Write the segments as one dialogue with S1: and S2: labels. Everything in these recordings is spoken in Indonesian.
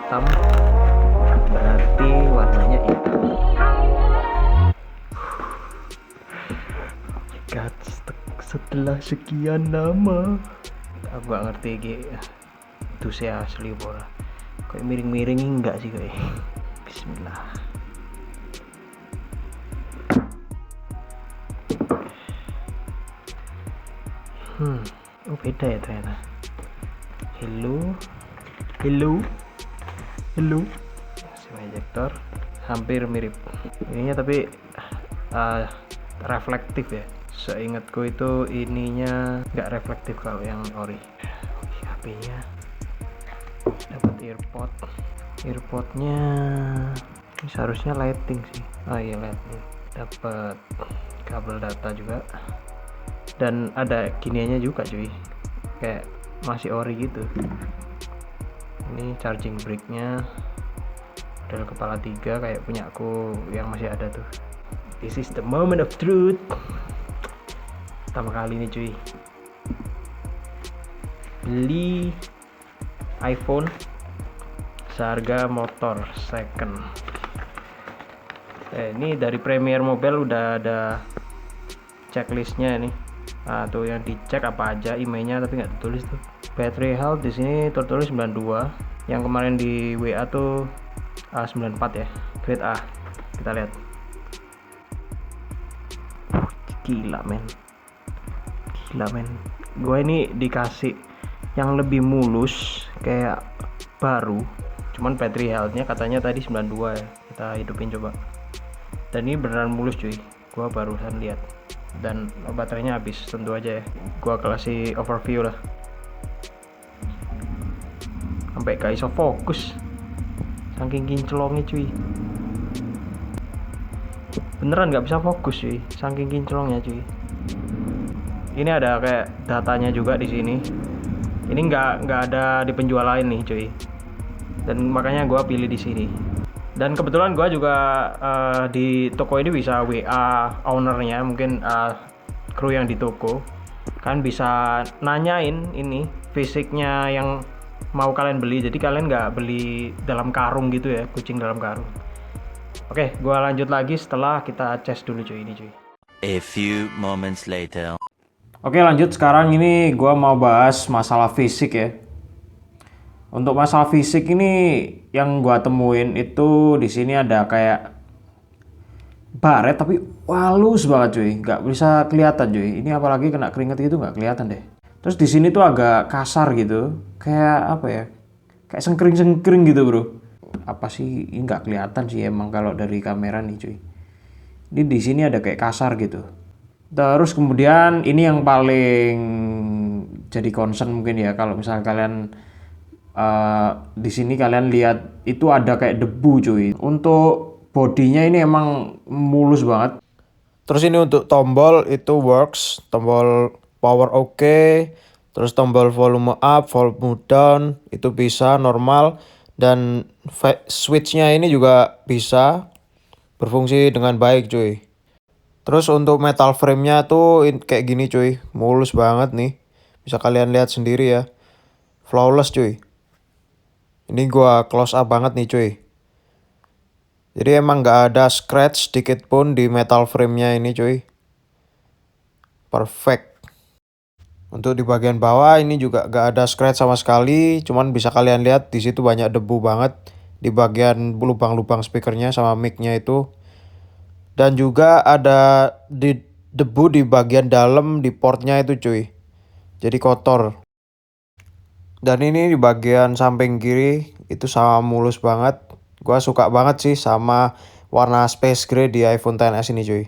S1: hitam, berarti warnanya hitam. God, setelah sekian lama aku gak ngerti itu saya asli pora kayak miring-miring enggak sih kayak. Bismillah. Oh beda ya ternyata. Hello Projector hampir mirip ininya, tapi reflektif ya. Seingatku itu ininya nggak reflektif kalau yang ori. HP-nya dapat earpodnya ini seharusnya lighting sih. Oh iya lighting. Dapat kabel data juga, dan ada giniannya juga cuy, kayak masih ori gitu. Ini charging bricknya model kepala 3 kayak punyaku yang masih ada tuh. This is the moment of truth. Pertama kali nih cuy beli iPhone seharga motor second. Ini dari Premier Mobile udah ada checklistnya nih. Tuh yang dicek apa aja emailnya, tapi nggak tertulis tuh. Battery health di sini tertulis 92. Yang kemarin di WA tuh 94 ya, grade A. Kita lihat. Gila men. Gue ini dikasih yang lebih mulus kayak baru, cuman battery healthnya katanya tadi 92 ya. Kita hidupin coba, dan ini beneran mulus cuy, gue barusan lihat. Dan baterainya habis, tentu aja ya. Gue kasih overview lah, sampai gak iso fokus saking kinclongnya cuy. Beneran gak bisa fokus cuy, saking kinclongnya cuy. Ini ada kayak datanya juga di sini. Ini nggak ada di penjual lain nih cuy, dan makanya gue pilih di sini. Dan kebetulan gue juga di toko ini bisa WA ownernya, mungkin kru yang di toko kan bisa nanyain ini fisiknya yang mau kalian beli. Jadi kalian nggak beli dalam karung gitu ya, kucing dalam karung. Oke, gue lanjut lagi setelah kita cas dulu cuy ini cuy.
S2: A few moments later.
S1: Oke lanjut, sekarang ini gue mau bahas masalah fisik ya. Untuk masalah fisik ini yang gue temuin itu di sini ada kayak baret tapi halus banget cuy, nggak bisa kelihatan cuy. Ini apalagi kena keringet gitu nggak kelihatan deh. Terus di sini tuh agak kasar gitu, kayak apa ya? Kayak sengkring gitu bro. Apa sih? Ini nggak kelihatan sih emang kalau dari kamera nih cuy. Ini di sini ada kayak kasar gitu. Terus kemudian ini yang paling jadi concern mungkin ya, kalau misalnya kalian di sini kalian lihat itu ada kayak debu cuy. Untuk bodinya ini emang mulus banget. Terus ini untuk tombol itu works, tombol power oke, terus tombol volume up, volume down itu bisa normal, dan switchnya ini juga bisa berfungsi dengan baik cuy. Terus untuk metal frame-nya tuh kayak gini cuy, mulus banget nih. Bisa kalian lihat sendiri ya. Flawless cuy. Ini gua close up banget nih cuy. Jadi emang nggak ada scratch sedikit pun di metal frame-nya ini cuy. Perfect. Untuk di bagian bawah ini juga nggak ada scratch sama sekali. Cuman bisa kalian lihat di situ banyak debu banget di bagian lubang-lubang speakernya sama mic-nya itu. Dan juga ada debu di bagian dalam di portnya itu cuy. Jadi kotor. Dan ini di bagian samping kiri itu sama mulus banget. Gua suka banget sih sama warna space gray di iPhone XS ini cuy.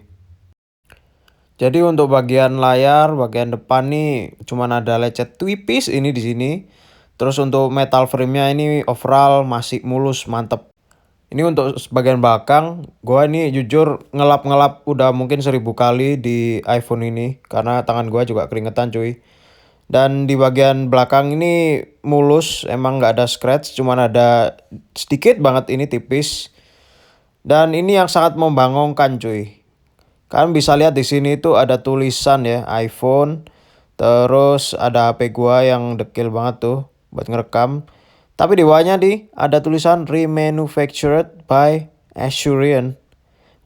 S1: Jadi untuk bagian layar, bagian depan nih cuman ada lecet tipis ini di sini. Terus untuk metal frame-nya ini overall masih mulus, mantep. Ini untuk bagian belakang, gue ini jujur ngelap-ngelap udah mungkin 1000 kali di iPhone ini. Karena tangan gue juga keringetan cuy. Dan di bagian belakang ini mulus, emang nggak ada scratch, cuman ada sedikit banget ini tipis. Dan ini yang sangat membangunkan cuy. Kalian bisa lihat di sini itu ada tulisan ya, iPhone. Terus ada HP gue yang dekil banget tuh buat ngerekam. Tapi di bawahnya ada tulisan remanufactured by Asurion.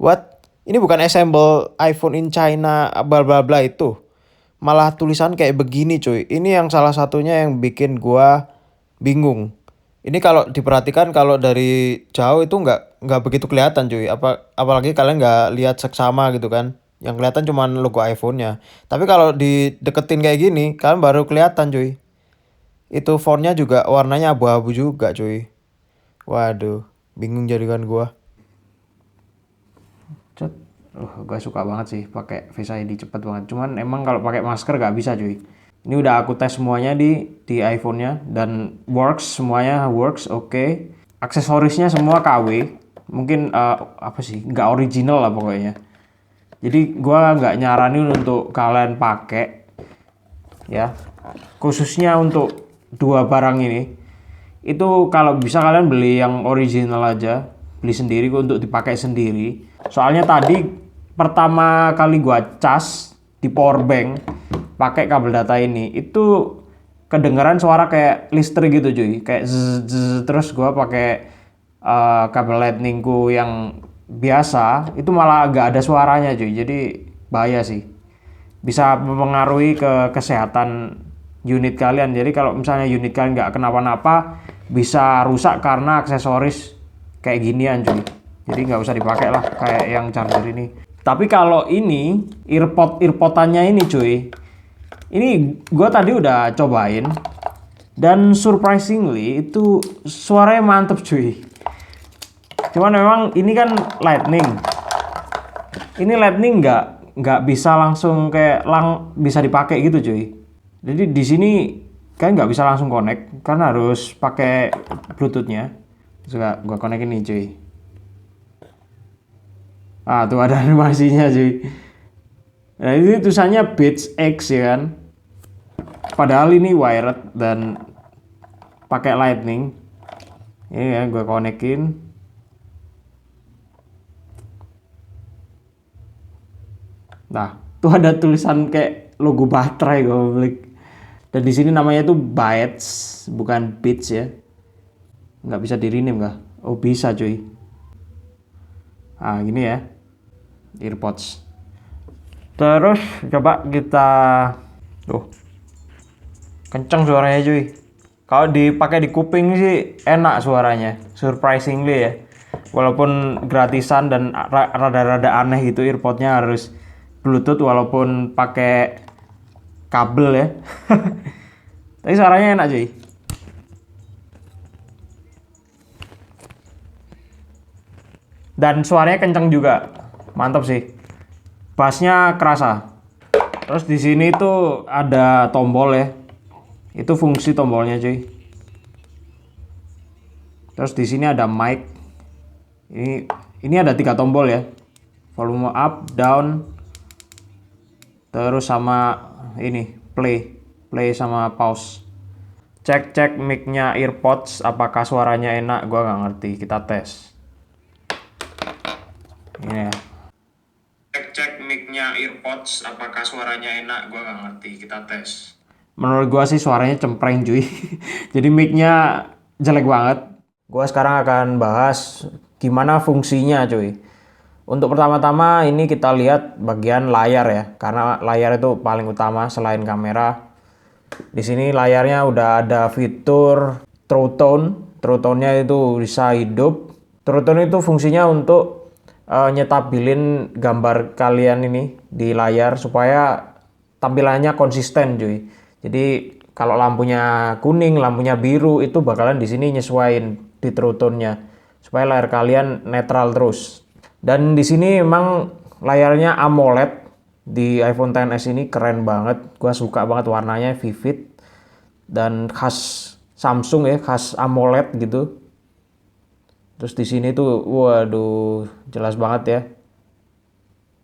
S1: What? Ini bukan assemble iPhone in China bla bla bla itu. Malah tulisan kayak begini cuy. Ini yang salah satunya yang bikin gua bingung. Ini kalau diperhatikan kalau dari jauh itu nggak begitu kelihatan cuy. Apalagi kalian nggak lihat seksama gitu kan. Yang kelihatan cuma logo iPhone-nya. Tapi kalau dideketin kayak gini, kalian baru kelihatan cuy. Itu fontnya juga warnanya abu-abu juga cuy. Waduh, bingung jadikan gua. Gua suka banget sih pakai Face ID, cepet banget. Cuman emang kalau pakai masker gak bisa cuy. Ini udah aku tes semuanya di iPhone-nya dan semuanya works oke. Aksesorisnya semua KW. Mungkin apa sih? Nggak original lah pokoknya. Jadi gua nggak nyaranin untuk kalian pakai ya. Khususnya untuk dua barang ini. Itu kalau bisa kalian beli yang original aja, beli sendiri untuk dipakai sendiri. Soalnya tadi pertama kali gua cas di power bank pakai kabel data ini itu kedengeran suara kayak listrik gitu cuy, kayak zzz, terus gua pakai kabel lightningku yang biasa itu malah agak ada suaranya cuy, jadi bahaya sih, bisa mempengaruhi ke kesehatan unit kalian. Jadi kalau misalnya unit kalian nggak kenapa-napa bisa rusak karena aksesoris kayak ginian cuy, jadi nggak usah dipakai lah kayak yang charger ini. Tapi kalau ini earpodannya ini cuy, ini gue tadi udah cobain dan surprisingly itu suaranya mantep cuy. Cuman memang ini kan lightning, ini lightning nggak bisa langsung kayak bisa dipakai gitu cuy. Jadi di sini kan nggak bisa langsung connect karena harus pakai bluetoothnya. Juga gue connect ini cuy. Ah tuh ada animasinya cuy. Nah ini tulisannya Beats X ya kan. Padahal ini wired dan pakai lightning. Ini ya gue konekin. Nah tuh ada tulisan kayak logo baterai goblok. Dan di sini namanya tuh Bytes bukan Beats ya. Nggak bisa di rename kah? Oh bisa cuy. Ah gini ya. Earpods. Terus coba kita kenceng suaranya cuy. Kalau dipakai di kuping sih enak suaranya, surprisingly ya. Walaupun gratisan dan rada-rada aneh gitu, earpodnya harus Bluetooth walaupun pakai kabel ya. Tapi suaranya enak cuy. Dan suaranya kenceng juga. Mantap sih. Bassnya kerasa. Terus di sini tuh ada tombol ya. Itu fungsi tombolnya cuy. Terus di sini ada mic. Ini ada 3 tombol ya. Volume up, down. Terus sama ini play sama pause. Cek mic-nya earpods apakah suaranya enak, gua nggak ngerti. Kita tes. Ini ya. Cek mic-nya earpods apakah suaranya enak, gua nggak ngerti. Kita tes. Menurut gua sih suaranya cempreng cuy. Jadi mic-nya jelek banget. Gua sekarang akan bahas gimana fungsinya cuy. Untuk pertama-tama ini kita lihat bagian layar ya, karena layar itu paling utama selain kamera. Di sini layarnya udah ada fitur True Tone. True Tone-nya itu bisa hidup. True Tone itu fungsinya untuk nyetabilin gambar kalian ini di layar supaya tampilannya konsisten cuy. Jadi kalau lampunya kuning, lampunya biru itu bakalan di sini nyesuaiin di True Tone-nya supaya layar kalian netral terus. Dan di sini memang layarnya AMOLED di iPhone XS ini keren banget. Gua suka banget warnanya vivid dan khas Samsung ya, khas AMOLED gitu. Terus di sini tuh waduh jelas banget ya.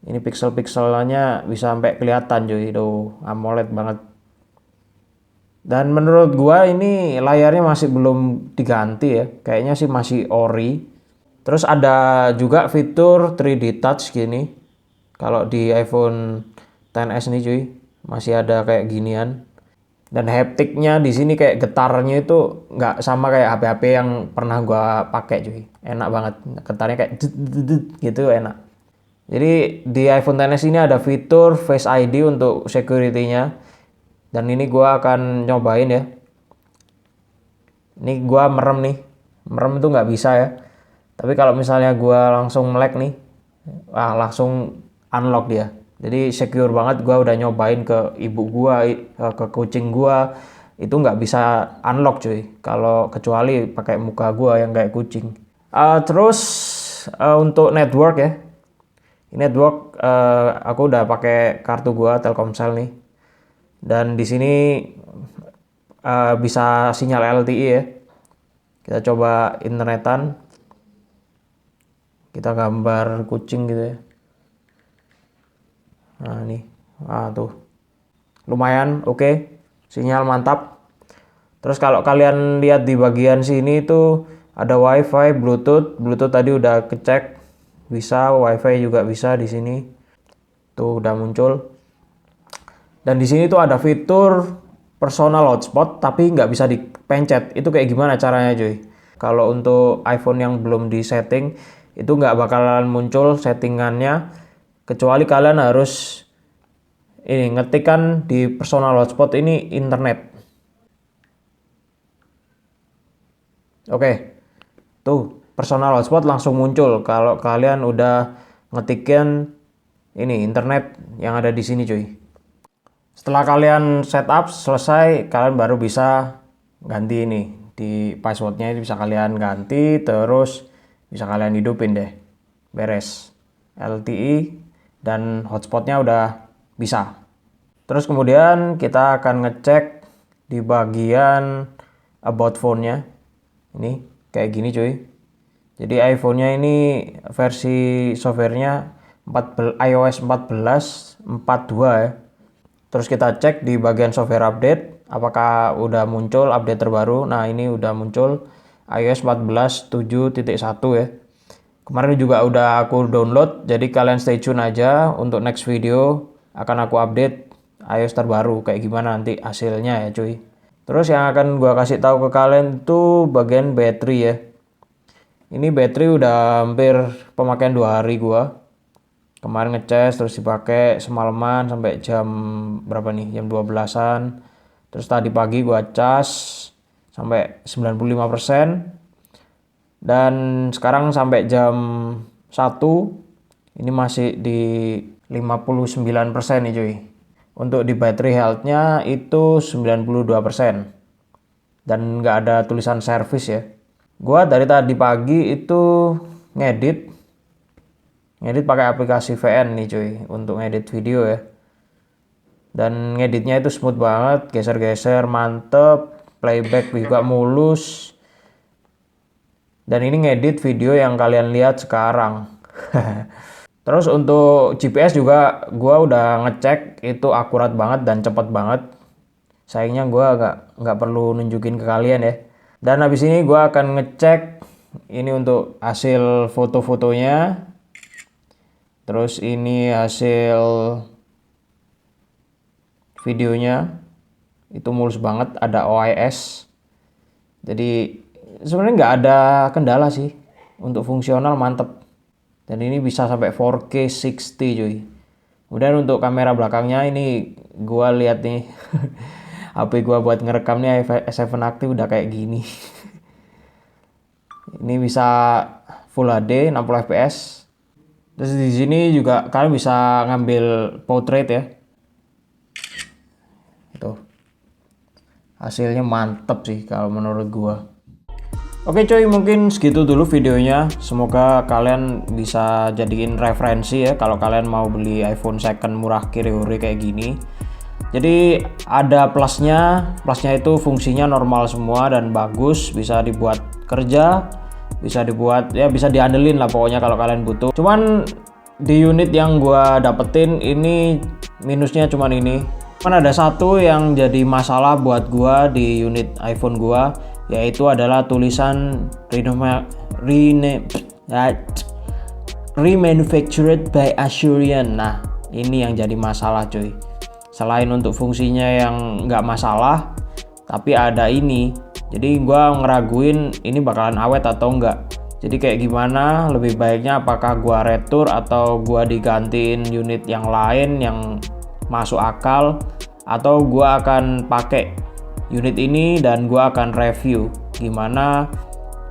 S1: Ini pixel-pixelnya bisa sampai kelihatan cuy, tuh AMOLED banget. Dan menurut gua ini layarnya masih belum diganti ya. Kayaknya sih masih ori. Terus ada juga fitur 3D Touch gini. Kalau di iPhone XS nih cuy, masih ada kayak ginian. Dan haptiknya di sini kayak getarnya itu nggak sama kayak HP-HP yang pernah gua pakai cuy. Enak banget, getarnya kayak gitu enak. Jadi di iPhone XS ini ada fitur Face ID untuk security-nya. Dan ini gua akan nyobain ya. Ini gua merem nih. Merem itu nggak bisa ya. Tapi kalau misalnya gua langsung melek nih, langsung unlock dia. Jadi secure banget. Gua udah nyobain ke ibu gua, ke kucing gua, itu nggak bisa unlock cuy. Kalau kecuali pakai muka gua yang kayak kucing. Terus untuk network ya. Network aku udah pakai kartu gua Telkomsel nih. Dan di sini bisa sinyal LTE ya. Kita coba internetan. Kita gambar kucing gitu ya. Nah ini, tuh lumayan oke. Sinyal mantap. Terus kalau kalian lihat di bagian sini tuh ada WiFi, Bluetooth tadi udah kecek bisa, WiFi juga bisa di sini. Tuh udah muncul. Dan di sini tuh ada fitur personal hotspot tapi nggak bisa dipencet. Itu kayak gimana caranya cuy? Kalau untuk iPhone yang belum disetting itu nggak bakalan muncul settingannya. Kecuali kalian harus ini ngetikkan di personal hotspot ini internet. Oke, tuh personal hotspot langsung muncul kalau kalian udah ngetikkan ini internet yang ada di sini cuy. Setelah kalian setup selesai, kalian baru bisa ganti ini di passwordnya, ini bisa kalian ganti, terus bisa kalian hidupin deh, beres. LTE dan hotspotnya udah bisa. Terus kemudian kita akan ngecek di bagian about phone-nya. Ini kayak gini cuy. Jadi iPhone-nya ini versi software-nya iOS 14.42 ya. Terus kita cek di bagian software update apakah udah muncul update terbaru. Nah, ini udah muncul iOS 14.7.1 ya. Kemarin juga udah aku download, jadi kalian stay tune aja. Untuk next video akan aku update iOS terbaru kayak gimana nanti hasilnya ya cuy. Terus yang akan gua kasih tahu ke kalian itu bagian baterai ya. Ini baterai udah hampir pemakaian 2 hari gua. Kemarin ngecas terus dipakai semalaman sampai jam berapa nih? Jam 12-an. Terus tadi pagi gua cas sampai 95%. Dan sekarang sampai jam 1 ini masih di 59% nih cuy. Untuk di battery health-nya itu 92%. Dan nggak ada tulisan service ya. Gua dari tadi pagi itu ngedit pakai aplikasi VN nih cuy untuk ngedit video ya. Dan ngeditnya itu smooth banget, geser-geser mantep, playback juga mulus. Dan ini ngedit video yang kalian lihat sekarang. Terus untuk GPS juga gua udah ngecek itu akurat banget dan cepat banget. Sayangnya gua nggak perlu nunjukin ke kalian ya. Dan habis ini gua akan ngecek ini untuk hasil foto-fotonya. Terus ini hasil videonya. Itu mulus banget, ada OIS. Jadi sebenarnya nggak ada kendala sih, untuk fungsional mantep. Dan ini bisa sampai 4K 60 cuy. Kemudian untuk kamera belakangnya ini gua lihat nih HP gua buat ngerekam nih S7 aktif udah kayak gini. Ini bisa Full HD 60 fps. Terus di sini juga kalian bisa ngambil portrait ya. Tuh. Hasilnya mantep sih kalau menurut gua. Oke cuy, mungkin segitu dulu videonya. Semoga kalian bisa jadiin referensi ya kalau kalian mau beli iPhone second murah kiri-huri kayak gini. Jadi ada plusnya itu fungsinya normal semua dan bagus, bisa dibuat kerja, bisa dibuat ya bisa diandelin lah pokoknya kalau kalian butuh. Cuman di unit yang gua dapetin ini minusnya cuman ini. Cuman ada satu yang jadi masalah buat gua di unit iPhone gua, yaitu adalah tulisan remanufactured by Asurion. Nah, ini yang jadi masalah cuy. selain untuk fungsinya yang nggak masalah, tapi ada ini. Jadi gua ngeraguin ini bakalan awet atau enggak. Jadi kayak gimana, lebih baiknya apakah gua retur atau gua digantiin unit yang lain yang masuk akal, atau gua akan pakai unit ini dan gua akan review gimana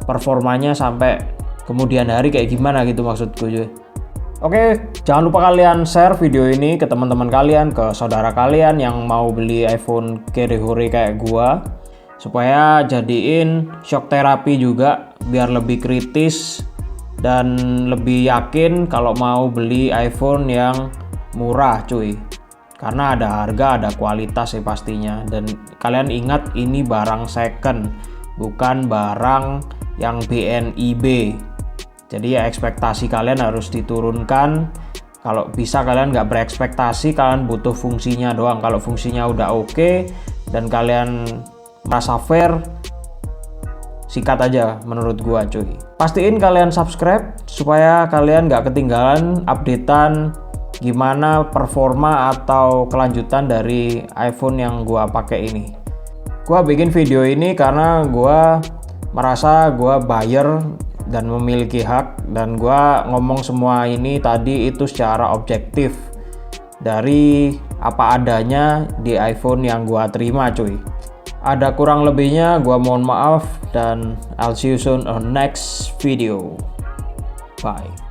S1: performanya sampai kemudian hari kayak gimana gitu maksudku cuy. Oke, jangan lupa kalian share video ini ke teman-teman kalian, ke saudara kalian yang mau beli iPhone kere-hore kayak gua, supaya jadiin shock therapy juga biar lebih kritis dan lebih yakin kalau mau beli iPhone yang murah cuy. Karena ada harga, ada kualitas sih pastinya. Dan kalian ingat ini barang second, bukan barang yang BNIB. Jadi ya ekspektasi kalian harus diturunkan. Kalau bisa kalian nggak berekspektasi, kalian butuh fungsinya doang. Kalau fungsinya udah oke dan kalian merasa fair, sikat aja menurut gua cuy. Pastiin kalian subscribe supaya kalian nggak ketinggalan updatean gimana performa atau kelanjutan dari iPhone yang gua pakai ini. Gua bikin video ini karena gua merasa gua buyer dan memiliki hak, dan gua ngomong semua ini tadi itu secara objektif dari apa adanya di iPhone yang gua terima cuy. Ada kurang lebihnya gua mohon maaf, dan I'll see you soon on next video. Bye.